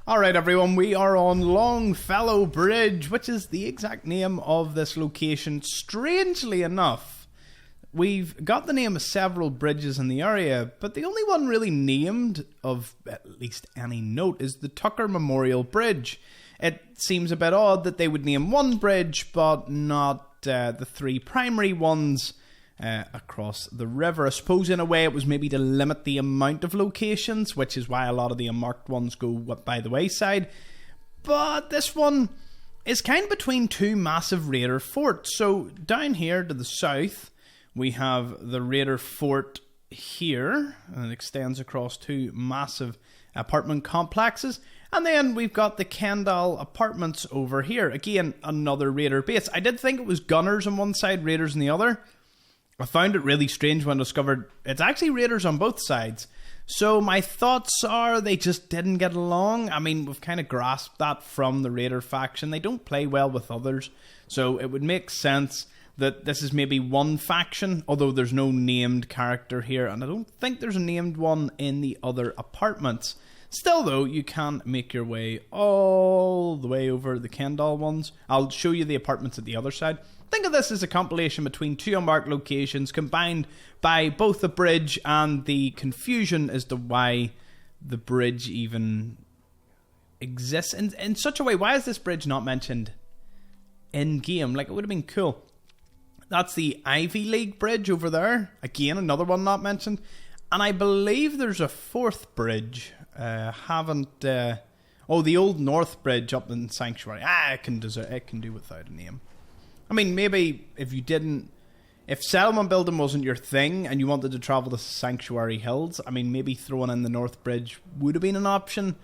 Alright everyone, we are on Longfellow Bridge, which is the exact name of this location. Strangely enough, we've got the name of several bridges in the area, but the only one really named of at least any note is the Tucker Memorial Bridge. It seems a bit odd that they would name one bridge, but not the three primary ones across the river. I suppose in a way it was maybe to limit the amount of locations, which is why a lot of the unmarked ones go by the wayside. But this one is kind of between two massive raider forts. So down here to the south, we have the raider fort here, and it extends across two massive apartment complexes. And then we've got the Kendall Apartments over here. Again, another raider base. I did think it was gunners on one side, raiders on the other. I found it really strange when I discovered it's actually raiders on both sides. So my thoughts are they just didn't get along. I mean, we've kind of grasped that from the raider faction. They don't play well with others. So it would make sense that this is maybe one faction, although there's no named character here. And I don't think there's a named one in the other apartments. Still though, you can make your way all the way over the Kendall ones. I'll show you the apartments at the other side. Think of this as a compilation between two unmarked locations combined by both the bridge and the confusion as to why the bridge even exists in such a way. Why is this bridge not mentioned in-game? Like, it would have been cool. That's the Ivy League bridge over there. Again, another one not mentioned. And I believe there's a fourth bridge. The Old North Bridge up in Sanctuary. It can do without a name. I mean, maybe if settlement building wasn't your thing and you wanted to travel to Sanctuary Hills, I mean, maybe throwing in the North Bridge would have been an option.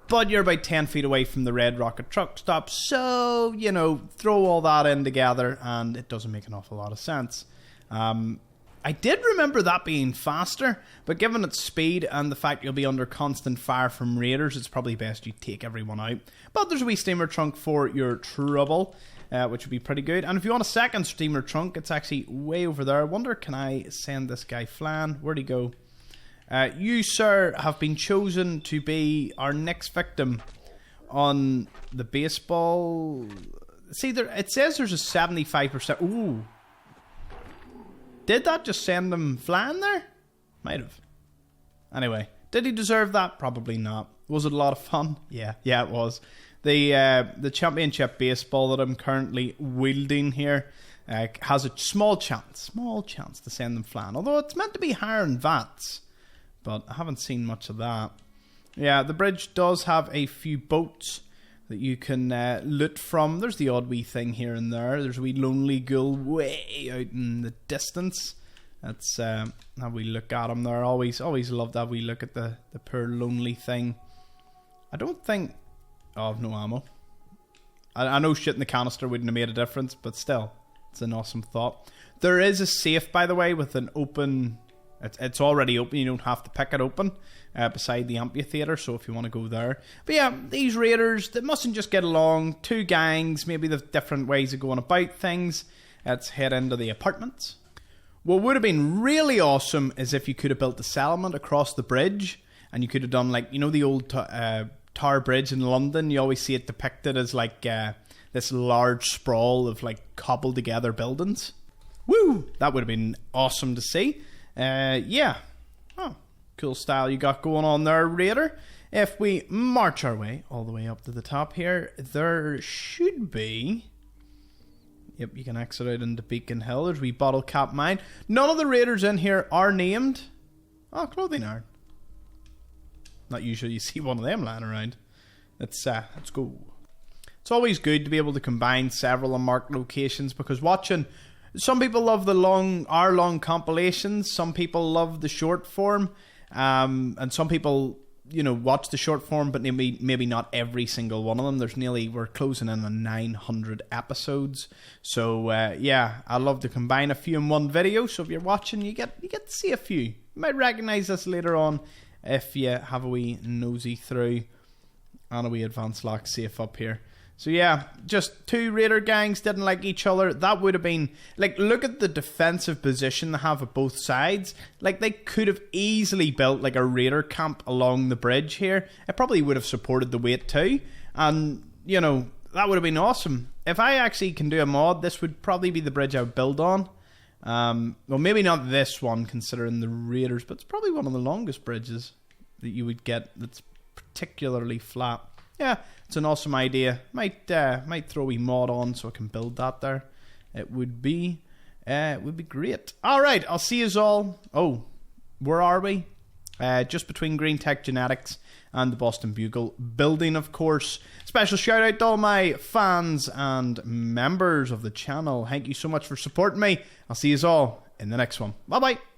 But you're about 10 feet away from the Red Rocket truck stop, so, throw all that in together and it doesn't make an awful lot of sense. I did remember that being faster, but given its speed and the fact you'll be under constant fire from raiders, it's probably best you take everyone out. But there's a wee steamer trunk for your trouble, which would be pretty good. And if you want a second steamer trunk, it's actually way over there. I wonder, can I send this guy flying? Where'd he go? You, sir, have been chosen to be our next victim on the baseball. See, it says there's a 75%. Ooh. Did that just send him flying there? Might have. Anyway, did he deserve that? Probably not. Was it a lot of fun? Yeah, it was. The championship baseball that I'm currently wielding here has a small chance to send them flying. Although it's meant to be higher in VATs, but I haven't seen much of that. Yeah, the bridge does have a few boats that you can loot from. There's the odd wee thing here and there. There's a wee lonely ghoul way out in the distance. That's how we look at him there. Always love that we look at the poor lonely thing. I don't think... Oh, I've no ammo. I know shit in the canister wouldn't have made a difference, but still, it's an awesome thought. There is a safe, by the way, with an open... It's already open, you don't have to pick it open beside the amphitheater, so if you want to go there. But yeah, these raiders, they mustn't just get along. Two gangs, maybe the different ways of going about things. Let's head into the apartments. What would have been really awesome is if you could have built a settlement across the bridge, and you could have done, like, the old Tower Bridge in London. You always see it depicted as like this large sprawl of like cobbled together buildings. Woo! That would have been awesome to see. Yeah. Oh, cool style you got going on there, Raider. If we march our way all the way up to the top here, there should be... Yep, you can exit out into Beacon Hill. There's a wee bottle cap mine. None of the raiders in here are named. Oh, clothing iron. Not usually you see one of them lying around. Let's go. It's always good to be able to combine several unmarked locations, because watching... Some people love the hour-long compilations. Some people love the short form. And some people, watch the short form, but maybe not every single one of them. We're closing in on 900 episodes. So, yeah, I love to combine a few in one video. So if you're watching, you get to see a few. You might recognize this later on if you have a wee nosy through. And a wee advanced lock safe up here. So yeah, just two raider gangs didn't like each other. That would have been, like, look at the defensive position they have at both sides. Like, they could have easily built, like, a raider camp along the bridge here. It probably would have supported the weight too. And, you know, that would have been awesome. If I actually can do a mod, this would probably be the bridge I would build on. Well, maybe not this one, considering the raiders, but it's probably one of the longest bridges that you would get that's particularly flat. Yeah, it's an awesome idea. Might throw a wee mod on so I can build that there. It would be great. All right, I'll see you all. Oh, where are we? Just between Green Tech Genetics and the Boston Bugle building, of course. Special shout out to all my fans and members of the channel. Thank you so much for supporting me. I'll see you all in the next one. Bye bye.